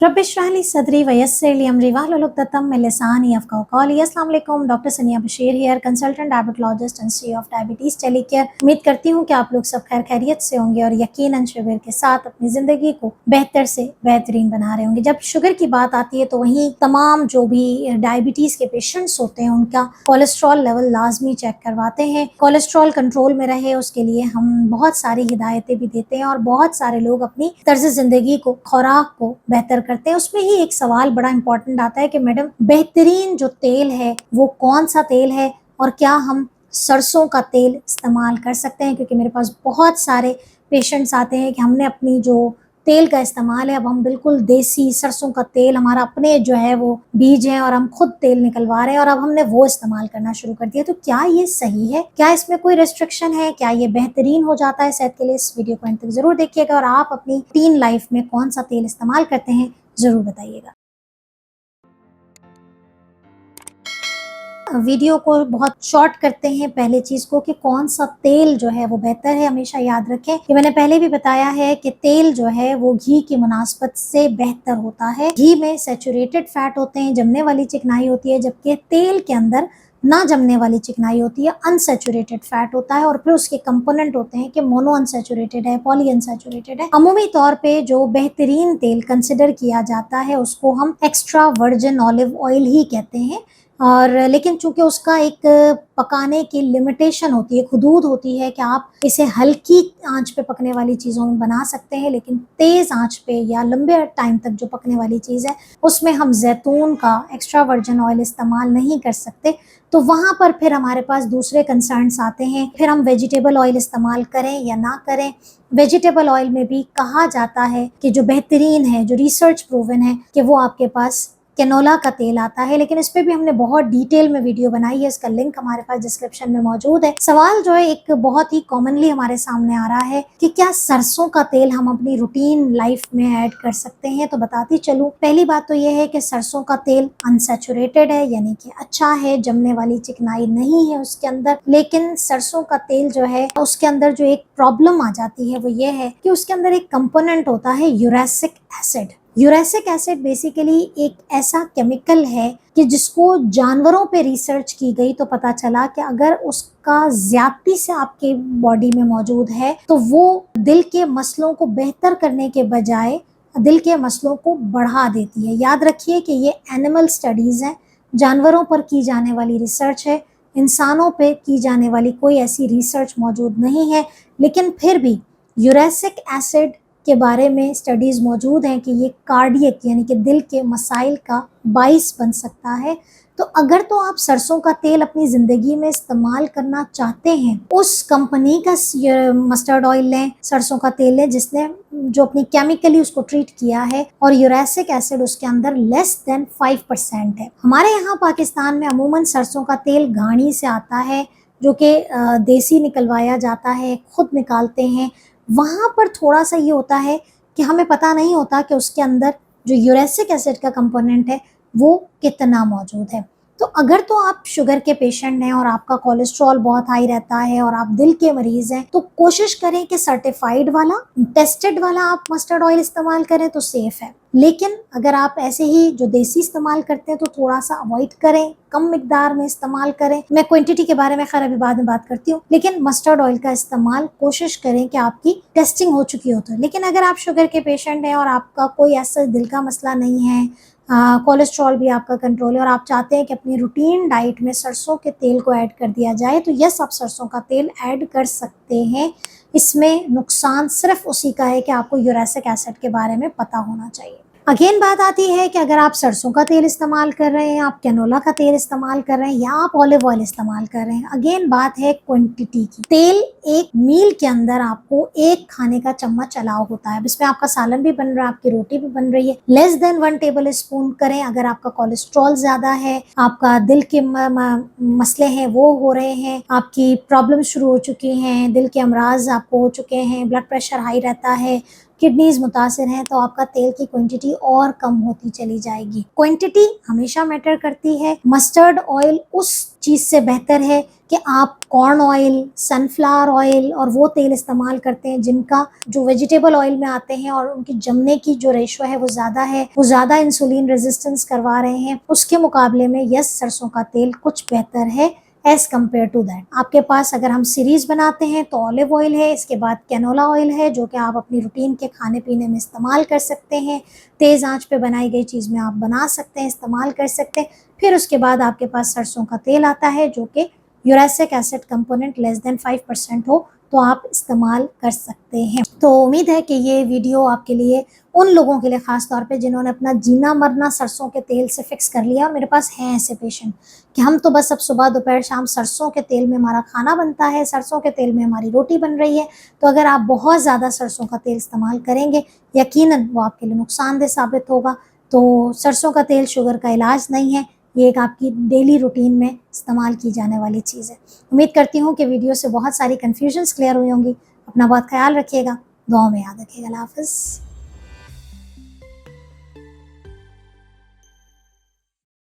रब इश्रह ली सदरी वयस्सिर ली अमरी वाहलुल उक़दतम मिन लिसानी यफ़क़हू क़ौली। अस्सलाम वालेकुम, डॉक्टर सनिया Bashir here, consultant diabetologist institute of diabetes टेलीकेयर। उम्मीद करती हूँ कि आप लोग सब खैर खैरियत से होंगे और यकीनन शुगर के साथ अपनी ज़िंदगी को बेहतर से बेहतरीन बना रहे होंगे। जब शुगर की बात आती है तो वहीं तमाम जो भी डायबिटीज़ के पेशेंट्स होते हैं उनका कोलेस्ट्रॉल लेवल लाजमी चेक करवाते हैं। कोलेस्ट्रॉल कंट्रोल में रहे उसके लिए हम बहुत सारी हिदायतें भी देते हैं और बहुत सारे लोग अपनी तर्ज ज़िंदगी को, खुराक को बेहतर करते हैं। उसमें ही एक सवाल बड़ा इंपॉर्टेंट आता है कि मैडम बेहतरीन जो तेल है वो कौन सा तेल है और क्या हम सरसों का तेल इस्तेमाल कर सकते हैं, क्योंकि मेरे पास बहुत सारे पेशेंट्स आते हैं कि हमने अपनी जो तेल का इस्तेमाल है अब हम बिल्कुल देसी सरसों का तेल, हमारा अपने जो है वो बीज हैं और हम खुद तेल निकलवा रहे हैं और अब हमने वो इस्तेमाल करना शुरू कर दिया। तो क्या ये सही है? क्या इसमें कोई रेस्ट्रिक्शन है? क्या ये बेहतरीन हो जाता है सेहत के लिए? इस वीडियो को अंत तक जरूर देखिएगा और आप अपनी रूटीन लाइफ में कौन सा तेल इस्तेमाल करते हैं जरूर बताइएगा। वीडियो को बहुत शॉर्ट करते हैं पहले चीज़ को कि कौन सा तेल जो है वो बेहतर है। हमेशा याद रखें कि मैंने पहले भी बताया है कि तेल जो है वो घी की मुनासबत से बेहतर होता है। घी में सैचुरेटेड फैट होते हैं, जमने वाली चिकनाई होती है, जबकि तेल के अंदर ना जमने वाली चिकनाई होती है, अनसैचुरेटेड फैट होता है और फिर उसके कंपोनेंट होते हैं कि मोनो अनसैचुरेटेड है, पॉली अनसैचुरेटेड है। अमूमी तौर पे जो बेहतरीन तेल कंसिडर किया जाता है उसको हम एक्स्ट्रा वर्जिन ऑलिव ऑयल ही कहते हैं। और लेकिन चूंकि उसका एक पकाने की लिमिटेशन होती है, हुदूद होती है कि आप इसे हल्की आंच पे पकने वाली चीज़ों में बना सकते हैं, लेकिन तेज़ आंच पे या लंबे टाइम तक जो पकने वाली चीज़ है उसमें हम जैतून का एक्स्ट्रा वर्जिन ऑयल इस्तेमाल नहीं कर सकते। तो वहाँ पर फिर हमारे पास दूसरे कंसर्न्स आते हैं, फिर हम वेजिटेबल ऑयल इस्तेमाल करें या ना करें। वेजिटेबल ऑयल में भी कहा जाता है कि जो बेहतरीन है, जो रिसर्च प्रूवन है कि वो आपके पास कैनोला का तेल आता है, लेकिन इस पे भी हमने बहुत डिटेल में वीडियो बनाई है, इसका लिंक हमारे पास डिस्क्रिप्शन में मौजूद है। सवाल जो है एक बहुत ही कॉमनली हमारे सामने आ रहा है कि क्या सरसों का तेल हम अपनी रूटीन लाइफ में ऐड कर सकते हैं, तो बताती चलूं। पहली बात तो ये है कि सरसों का तेल अनसैचुरेटेड है, यानी कि अच्छा है, जमने वाली चिकनाई नहीं है उसके अंदर। लेकिन सरसों का तेल जो है उसके अंदर जो एक प्रॉब्लम आ जाती है वो ये है कि उसके अंदर एक कंपोनेंट होता है यूरेसिक एसिड। यूरेसिक एसिड बेसिकली एक ऐसा केमिकल है कि जिसको जानवरों पे रिसर्च की गई तो पता चला कि अगर उसका ज्यादती से आपके बॉडी में मौजूद है तो वो दिल के मसलों को बेहतर करने के बजाय दिल के मसलों को बढ़ा देती है। याद रखिए कि ये एनिमल स्टडीज है, जानवरों पर की जाने वाली रिसर्च है, इंसानों पे की जाने वाली कोई ऐसी रिसर्च मौजूद नहीं है। लेकिन फिर भी यूरेसिक एसिड के बारे में स्टडीज़ मौजूद हैं कि ये कार्डियक यानी कि दिल के मसाइल का बाइस बन सकता है। तो अगर तो आप सरसों का तेल अपनी ज़िंदगी में इस्तेमाल करना चाहते हैं, उस कंपनी का मस्टर्ड ऑयल लें, सरसों का तेल लें जिसने जो अपनी केमिकली उसको ट्रीट किया है और यूरेसिक एसिड उसके अंदर लेस देन 5% है। हमारे यहाँ पाकिस्तान में अमूमन सरसों का तेल घानी से आता है, जो कि देसी निकलवाया जाता है, खुद निकालते हैं। वहाँ पर थोड़ा सा ये होता है कि हमें पता नहीं होता कि उसके अंदर जो यूरेसिक एसिड का कंपोनेंट है वो कितना मौजूद है। तो अगर तो आप शुगर के पेशेंट हैं और आपका कोलेस्ट्रॉल बहुत हाई रहता है और आप दिल के मरीज़ हैं तो कोशिश करें कि सर्टिफाइड वाला, टेस्टेड वाला आप मस्टर्ड ऑयल इस्तेमाल करें तो सेफ़ है। लेकिन अगर आप ऐसे ही जो देसी इस्तेमाल करते हैं तो थोड़ा सा अवॉइड करें, कम मिकदार में इस्तेमाल करें। मैं क्वांटिटी के बारे में खैर अभी बाद में बात करती हूँ, लेकिन मस्टर्ड ऑयल का इस्तेमाल कोशिश करें कि आपकी टेस्टिंग हो चुकी हो तो। लेकिन अगर आप शुगर के पेशेंट हैं और आपका कोई ऐसा दिल का मसला नहीं है, कोलेस्ट्रॉल भी आपका कंट्रोल है और आप चाहते हैं कि अपनी रूटीन डाइट में सरसों के तेल को ऐड कर दिया जाए तो यस, आप सरसों का तेल ऐड कर सकते हैं। इसमें नुकसान सिर्फ उसी का है कि आपको यूरेसिक एसिड के बारे में पता होना चाहिए। अगेन बात आती है कि अगर आप सरसों का तेल इस्तेमाल कर रहे हैं, आप कैनोला का तेल इस्तेमाल कर रहे हैं या आप ऑलिव ऑयल इस्तेमाल कर रहे हैं, अगेन बात है क्वांटिटी की। तेल एक मील के अंदर आपको एक खाने का चम्मच अलाउ होता है, इसमें आपका सालन भी बन रहा है, आपकी रोटी भी बन रही है। लेस देन 1 टेबल स्पून करें। अगर आपका कोलेस्ट्रॉल ज्यादा है, आपका दिल के मसले हैं वो हो रहे हैं, आपकी प्रॉब्लम शुरू हो चुकी हैं, दिल के अमराज आपको हो चुके हैं, ब्लड प्रेशर हाई रहता है, किडनीज मुतासिर हैं तो आपका तेल की क्वांटिटी और कम होती चली जाएगी। क्वांटिटी हमेशा मैटर करती है। मस्टर्ड ऑयल उस चीज़ से बेहतर है कि आप कॉर्न ऑयल, सनफ्लावर ऑयल और वो तेल इस्तेमाल करते हैं जिनका जो वेजिटेबल ऑयल में आते हैं और उनकी जमने की जो रेशो है वो ज़्यादा है, वो ज़्यादा इंसुलिन रेजिस्टेंस करवा रहे हैं। उसके मुकाबले में यस, सरसों का तेल कुछ बेहतर है एज कम्पेयर टू दैट। आपके पास अगर हम सीरीज बनाते हैं तो ऑलिव ऑयल है, इसके बाद कैनोला ऑयल है जो कि आप अपनी रूटीन के खाने पीने में इस्तेमाल कर सकते हैं। तेज़ आंच पे बनाई गई चीज़ में आप बना सकते हैं, इस्तेमाल कर सकते हैं। फिर उसके बाद आपके पास सरसों का तेल आता है जो कि यूरासिक एसिड कंपोनेंट लेस देन 5% हो तो आप इस्तेमाल कर सकते हैं। तो उम्मीद है कि ये वीडियो आपके लिए, उन लोगों के लिए ख़ास तौर पे जिन्होंने अपना जीना मरना सरसों के तेल से फिक्स कर लिया। और मेरे पास हैं ऐसे पेशेंट कि हम तो बस अब सुबह दोपहर शाम सरसों के तेल में हमारा खाना बनता है, सरसों के तेल में हमारी रोटी बन रही है। तो अगर आप बहुत ज़्यादा सरसों का तेल इस्तेमाल करेंगे यकीनन वो आपके लिए नुकसानदेह साबित होगा। तो सरसों का तेल शुगर का इलाज नहीं है, ये एक आपकी डेली रूटीन में इस्तेमाल की जाने वाली चीज़ है। उम्मीद करती हूँ कि वीडियो से बहुत सारी कन्फ्यूजन्स क्लियर हुई होंगी। अपना बहुत ख्याल रखिएगा, दुआओं में याद रखिएगा। अल्लाह हाफ़िज़।